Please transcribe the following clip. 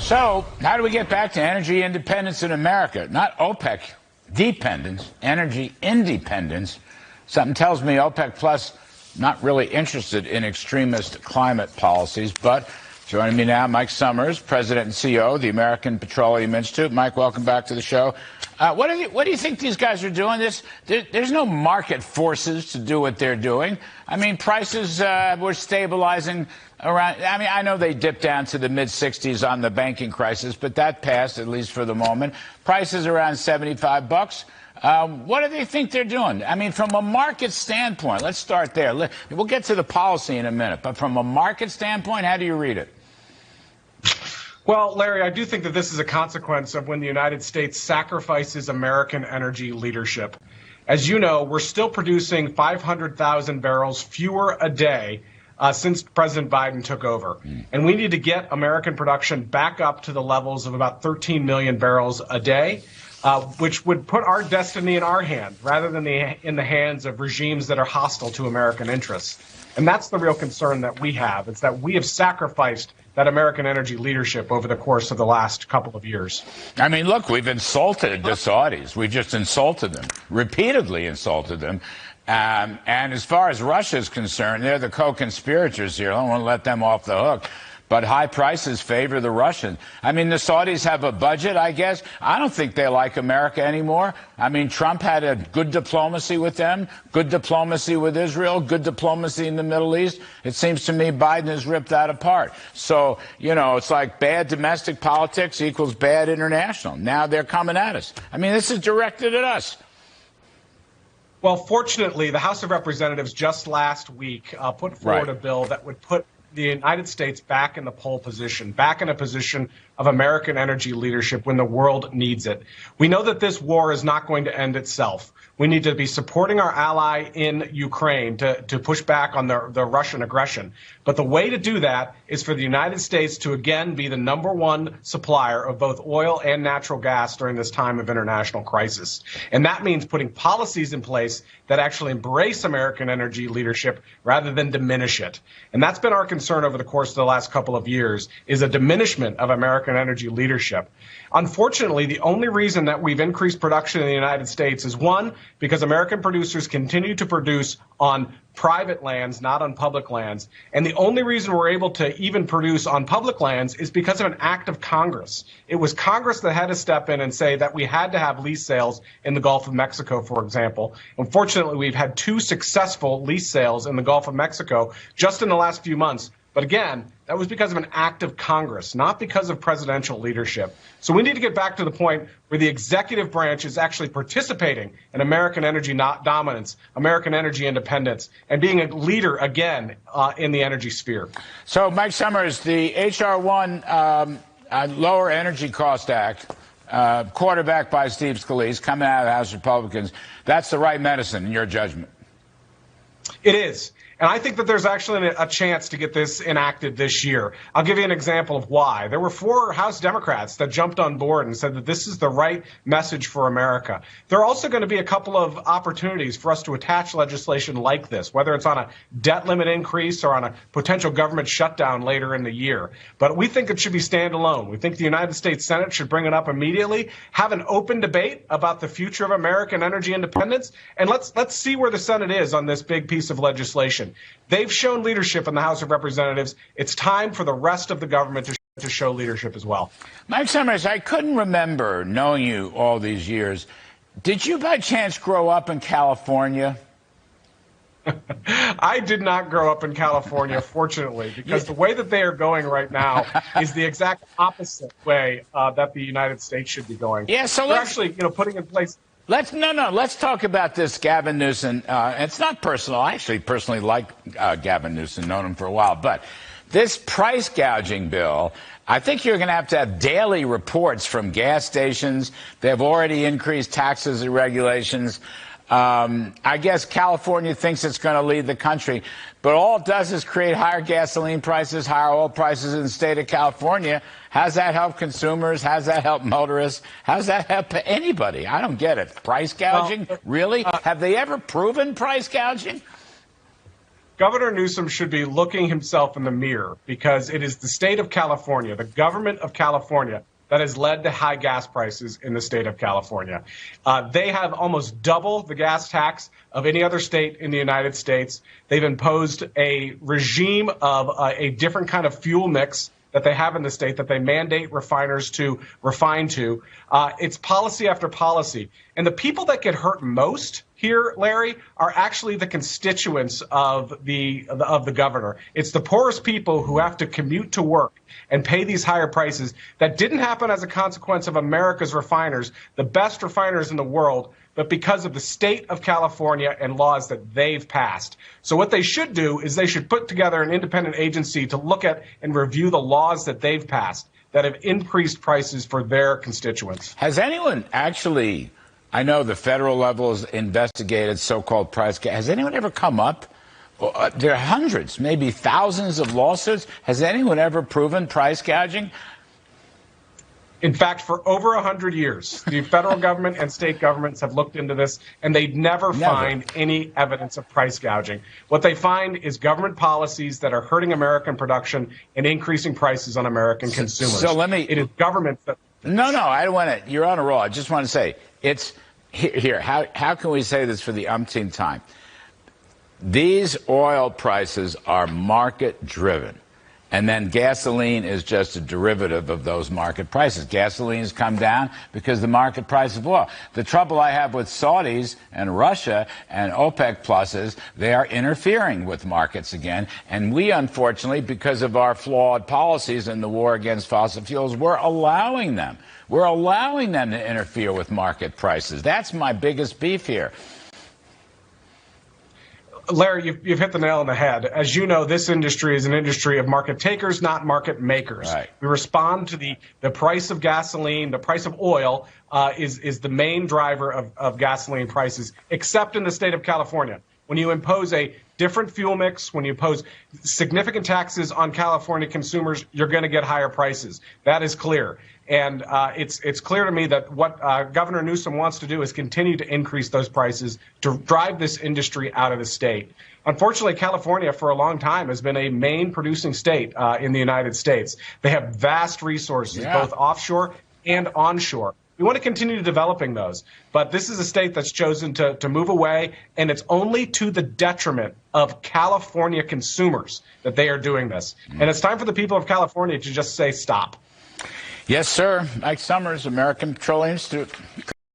So, how do we get back to energy independence in America? Not OPEC dependence, energy independence. Something tells me OPEC Plus not really interested in extremist climate policies. But joining me now, Mike Sommers, President and CEO of the American Petroleum Institute. Mike, welcome back to the show. What do you think these guys are doing? There's no market forces to do what they're doing. I mean, prices were stabilizing around. I mean, I know they dipped down to the mid-60s on the banking crisis, but that passed, at least for the moment. Prices around $75. What do they think they're doing? I mean, from a market standpoint, let's start there. We'll get to the policy in a minute, but from a market standpoint, how do you read it? Well, Larry, I do think that this is a consequence of when the United States sacrifices American energy leadership. As you know, we're still producing 500,000 barrels fewer a day since President Biden took over. And we need to get American production back up to the levels of about 13 million barrels a day, which would put our destiny in our hands rather than in the hands of regimes that are hostile to American interests. And that's the real concern that we have. It's that we have sacrificed that American energy leadership over the course of the last couple of years. I mean, look, we've insulted the Saudis. We just insulted them, repeatedly insulted them. And as far as Russia is concerned, they're the co-conspirators here. I don't want to let them off the hook. But high prices favor the Russians. I mean, the Saudis have a budget, I guess. I don't think they like America anymore. I mean, Trump had a good diplomacy with them, good diplomacy with Israel, good diplomacy in the Middle East. It seems to me Biden has ripped that apart. So, you know, it's like bad domestic politics equals bad international. Now they're coming at us. I mean, this is directed at us. Well, fortunately, the House of Representatives just last week put forward a bill that would put the United States back in the pole position, back in a position of American energy leadership when the world needs it. We know that this war is not going to end itself. We need to be supporting our ally in Ukraine to push back on the Russian aggression. But the way to do that is for the United States to again be the #1 supplier of both oil and natural gas during this time of international crisis. And that means putting policies in place that actually embrace American energy leadership rather than diminish it. And that's been our concern over the course of the last couple of years, is a diminishment of American energy leadership. Unfortunately, the only reason that we've increased production in the United States is, one, because American producers continue to produce on private lands, not on public lands. And the only reason we're able to even produce on public lands is because of an act of Congress. It was Congress that had to step in and say that we had to have lease sales in the Gulf of Mexico, for example. Unfortunately, we've had 2 successful lease sales in the Gulf of Mexico just in the last few months. But again, that was because of an act of Congress, not because of presidential leadership. So we need to get back to the point where the executive branch is actually participating in American energy dominance, American energy independence, and being a leader again in the energy sphere. So, Mike Sommers, the H.R. 1 Lower Energy Cost Act, quarterbacked by Steve Scalise, coming out of the House Republicans, that's the right medicine in your judgment? It is. And I think that there's actually a chance to get this enacted this year. I'll give you an example of why. There were 4 House Democrats that jumped on board and said that this is the right message for America. There are also going to be a couple of opportunities for us to attach legislation like this, whether it's on a debt limit increase or on a potential government shutdown later in the year. But we think it should be standalone. We think the United States Senate should bring it up immediately, have an open debate about the future of American energy independence, and let's see where the Senate is on this big piece of legislation. They've shown leadership in the House of Representatives. It's time for the rest of the government to show leadership as well. Mike Sommers, I couldn't remember, knowing you all these years, did you by chance grow up in California? I did not grow up in California, fortunately, because the way that they are going right now is the exact opposite way that the United States should be going. Yeah, so they're actually, putting in place. Let's talk about this Gavin Newsom. It's not personal. I actually personally like Gavin Newsom, known him for a while. But this price gouging bill, I think you're going to have daily reports from gas stations. They've already increased taxes and regulations. I guess California thinks it's going to lead the country, but all it does is create higher gasoline prices, higher oil prices in the state of California. How's that help consumers? How's that help motorists? How's that help anybody? I don't get it. Price gouging? Really? Have they ever proven price gouging? Governor Newsom should be looking himself in the mirror, because it is the state of California, the government of California, that has led to high gas prices in the state of California. They have almost double the gas tax of any other state in the United States. They've imposed a regime of a different kind of fuel mix that they have in the state that they mandate refiners to refine to. It's policy after policy. And the people that get hurt most here, Larry, are actually the constituents of the governor. It's the poorest people who have to commute to work and pay these higher prices. That didn't happen as a consequence of America's refiners, the best refiners in the world, but because of the state of California and laws that they've passed. So what they should do is they should put together an independent agency to look at and review the laws that they've passed that have increased prices for their constituents. Has anyone actually, I know the federal level has investigated so-called price gouging. Has anyone ever come up? There are hundreds, maybe thousands of lawsuits. Has anyone ever proven price gouging? In fact, for over 100 years, the federal government and state governments have looked into this, and they never find any evidence of price gouging. What they find is government policies that are hurting American production and increasing prices on American consumers. So let me. It is governments that. No, I don't want to. You're on a roll. I just want to say it's here. How can we say this for the umpteenth time? These oil prices are market driven. And then gasoline is just a derivative of those market prices. Gasoline has come down because the market price of oil. The trouble I have with Saudis and Russia and OPEC Plus is they are interfering with markets again. And we, unfortunately, because of our flawed policies in the war against fossil fuels, we're allowing them. We're allowing them to interfere with market prices. That's my biggest beef here. Larry, you've hit the nail on the head. As you know, this industry is an industry of market takers, not market makers. Right. We respond to the price of gasoline. The price of oil is the main driver of gasoline prices, except in the state of California. When you impose a different fuel mix, when you impose significant taxes on California consumers, you're going to get higher prices. That is clear. And it's clear to me that what Governor Newsom wants to do is continue to increase those prices to drive this industry out of the state. Unfortunately, California for a long time has been a main producing state in the United States. They have vast resources, both offshore and onshore. We want to continue developing those. But this is a state that's chosen to move away, and it's only to the detriment of California consumers that they are doing this. And it's time for the people of California to just say stop. Yes, sir. Mike Sommers, American Petroleum Institute.